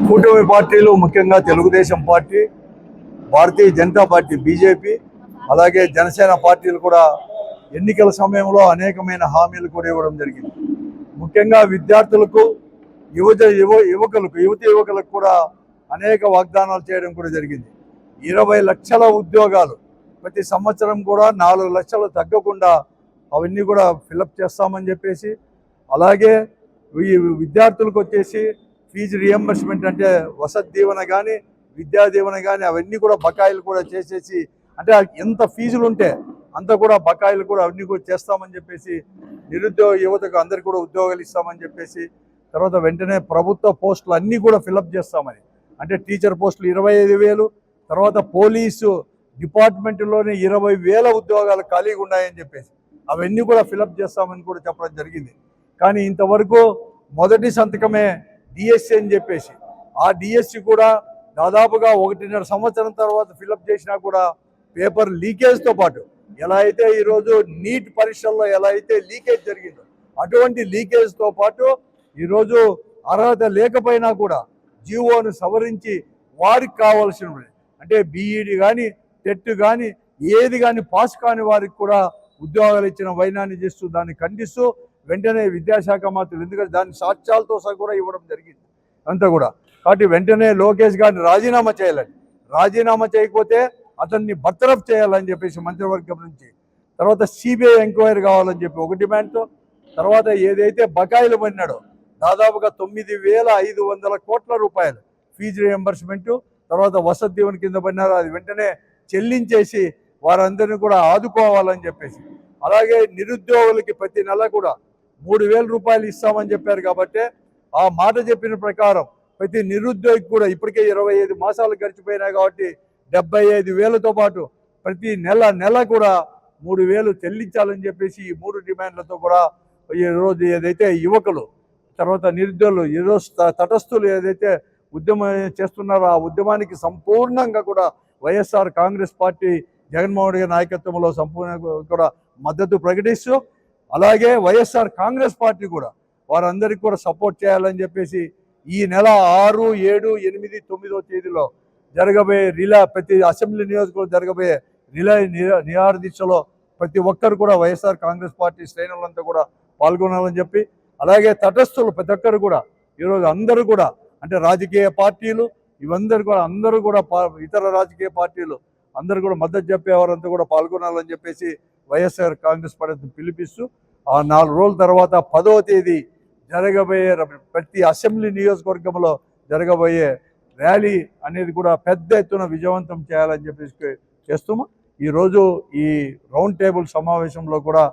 కూటమి పార్టీలు ముఖ్యంగా Telugu Desam party, Bharatiya Janata party BJP, అలాగే జనసేన పార్టీలు కూడా ఎన్నికల సమయంలో అనేకమైన హామీలు కూడా ఇవ్వడం జరిగింది. ముఖ్యంగా విద్యార్థులకు, యువకులకు కూడా అనేక వాగ్దానాలు చేయడం కూడా జరిగింది. 20 లక్షల ఉద్యోగాలు ప్రతి సంవత్సరం కూడా 4 లక్షలు తగ్గకుండా అవన్నీ కూడా ఫిలప్ చేస్తామని చెప్పేసి, అలాగే ఈ విద్యార్థులకు వచ్చేసి ఫీజు రియంబర్స్మెంట్ అంటే వసతి దీవెన కానీ విద్యా దీవెన కానీ అవన్నీ కూడా బకాయిలు కూడా చేసేసి, అంటే ఎంత ఫీజులు ఉంటే అంత కూడా బకాయిలు కూడా అవన్నీ కూడా చేస్తామని చెప్పేసి, నిరుద్యోగ యువతకు అందరికీ కూడా ఉద్యోగాలు ఇస్తామని చెప్పేసి, తర్వాత వెంటనే ప్రభుత్వ పోస్టులు అన్నీ కూడా ఫిలప్ చేస్తామని, అంటే టీచర్ పోస్టులు 25,000, తర్వాత పోలీసు డిపార్ట్మెంట్లోనే 20,000 ఉద్యోగాలు ఖాళీగా ఉన్నాయని చెప్పేసి అవన్నీ కూడా ఫిలప్ చేస్తామని కూడా చెప్పడం జరిగింది. కానీ ఇంతవరకు మొదటి సంతకమే డిఎస్సి అని చెప్పేసి, ఆ డిఎస్సి కూడా దాదాపుగా 1.5 సంవత్సరం తర్వాత ఫిలప్ చేసినా కూడా పేపర్ లీకేజ్తో పాటు ఎలా అయితే ఈరోజు నీట్ పరీక్షల్లో ఎలా అయితే లీకేజ్ జరిగిందో అటువంటి లీకేజ్తో పాటు ఈరోజు అర్హత లేకపోయినా కూడా జీవోను సవరించి వారికి కావాల్సిన అంటే బీఈడి కానీ టెట్ కానీ ఏది కానీ పాస్ కాని వారికి కూడా ఉద్యోగాలు ఇచ్చిన వైనాన్ని చేస్తూ దాన్ని ఖండిస్తూ వెంటనే విద్యాశాఖ మంత్రులు, ఎందుకంటే దాన్ని సాక్ష్యాలతో సహా కూడా ఇవ్వడం జరిగింది అంతా కూడా. కాబట్టి వెంటనే లోకేష్ గారిని రాజీనామా చేయాలని, రాజీనామా చేయకపోతే అతన్ని బర్తరఫ్ చేయాలని చెప్పేసి మంత్రివర్గం నుంచి, తర్వాత సిబిఐ ఎంక్వైరీ కావాలని చెప్పి ఒక డిమాండ్తో, తర్వాత ఏదైతే బకాయిలు పడినాడో దాదాపుగా 9,500 కోట్ల రూపాయలు ఫీజు రియంబర్స్మెంటు, తర్వాత వసతి దీవెన కింద పడినారో అది వెంటనే చెల్లించేసి వారందరినీ కూడా ఆదుకోవాలని చెప్పేసి, అలాగే నిరుద్యోగులకి ప్రతి నెల కూడా 3,000 రూపాయలు ఇస్తామని చెప్పారు. కాబట్టి ఆ మాట చెప్పిన ప్రకారం ప్రతి నిరుద్యోగి కూడా ఇప్పటికే 25 మాసాలు గడిచిపోయినాయి కాబట్టి 75,000తో పాటు ప్రతి నెల కూడా 3,000 చెల్లించాలని చెప్పేసి ఈ 3 డిమాండ్లతో కూడా ఈరోజు ఏదైతే యువకులు, తర్వాత నిరుద్యోగులు, ఈరోజు తటస్థులు ఏదైతే ఉద్యమం చేస్తున్నారో ఆ ఉద్యమానికి సంపూర్ణంగా కూడా వైఎస్ఆర్ కాంగ్రెస్ పార్టీ జగన్మోహన్ రెడ్డి నాయకత్వంలో సంపూర్ణంగా కూడా మద్దతు ప్రకటిస్తూ, అలాగే వైఎస్ఆర్ కాంగ్రెస్ పార్టీ కూడా వారందరికీ కూడా సపోర్ట్ చేయాలని చెప్పేసి ఈ నెల 6, 7, 8, 9 తేదీలో జరగబోయే ప్రతి అసెంబ్లీ నియోజకవర్గం జరగబోయే నిరాహార దీక్షలో ప్రతి ఒక్కరు కూడా వైఎస్ఆర్ కాంగ్రెస్ పార్టీ శ్రేణులంతా కూడా పాల్గొనాలని చెప్పి, అలాగే తటస్థులు ప్రతి ఒక్కరు కూడా ఈరోజు అందరూ కూడా అంటే రాజకీయ పార్టీలు ఇవందరూ కూడా అందరూ కూడా ఇతర రాజకీయ పార్టీలు అందరూ కూడా మద్దతు చెప్పేవారంతా కూడా పాల్గొనాలని చెప్పేసి వైఎస్ఆర్ కాంగ్రెస్ పార్టీ పిలిపిస్తూ, ఆ 4 రోజుల తర్వాత 10వ తేదీ జరగబోయే ప్రతి అసెంబ్లీ నియోజకవర్గంలో జరగబోయే ర్యాలీ అనేది కూడా పెద్ద ఎత్తున విజయవంతం చేయాలని చెప్పేసి చేస్తాము. ఈరోజు ఈ రౌండ్ టేబుల్ సమావేశంలో కూడా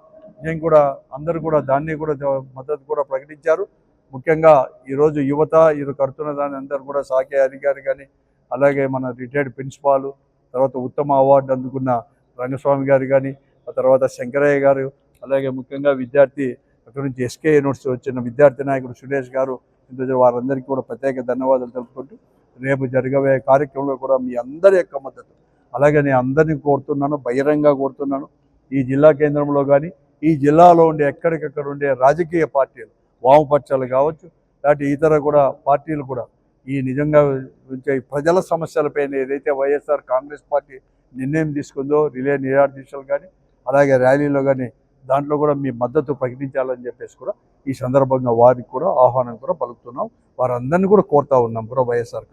నేను కూడా అందరూ కూడా దాన్ని కూడా మద్దతు కూడా ప్రకటించారు. ముఖ్యంగా ఈరోజు యువత ఇది కడుతున్న దాన్ని అందరూ కూడా శాఖ అధికారి కానీ, అలాగే మన రిటైర్డ్ ప్రిన్సిపాల్, తర్వాత ఉత్తమ అవార్డు అందుకున్న రంగస్వామి గారు కానీ, ఆ తర్వాత శంకరయ్య గారు, అలాగే ముఖ్యంగా విద్యార్థి అక్కడి నుంచి ఎస్కే యూనివర్సిటీ వచ్చిన విద్యార్థి నాయకుడు సురేష్ గారు, వారందరికీ కూడా ప్రత్యేక ధన్యవాదాలు తెలుపుకుంటూ రేపు జరగబోయే కార్యక్రమంలో కూడా మీ అందరి యొక్క మద్దతు, అలాగే నేను అందరినీ కోరుతున్నాను, బహిరంగ కోరుతున్నాను, ఈ జిల్లా కేంద్రంలో కానీ ఈ జిల్లాలో ఉండే ఎక్కడికక్కడ ఉండే రాజకీయ పార్టీలు, వామపక్షాలు కావచ్చు, లాంటి ఇతర కూడా పార్టీలు కూడా ఈ నిజంగా ప్రజల సమస్యలపైన ఏదైతే వైఎస్ఆర్ కాంగ్రెస్ పార్టీ నిర్ణయం తీసుకుందో నిరాహార దీక్షలు కానీ అలాగే ర్యాలీలో కానీ దాంట్లో కూడా మీ మద్దతు ప్రకటించాలని చెప్పేసి కూడా ఈ సందర్భంగా వారికి కూడా ఆహ్వానం కూడా పలుకుతున్నాం. వారందరినీ కూడా కోరుతా ఉన్నాం కూడా వైఎస్ఆర్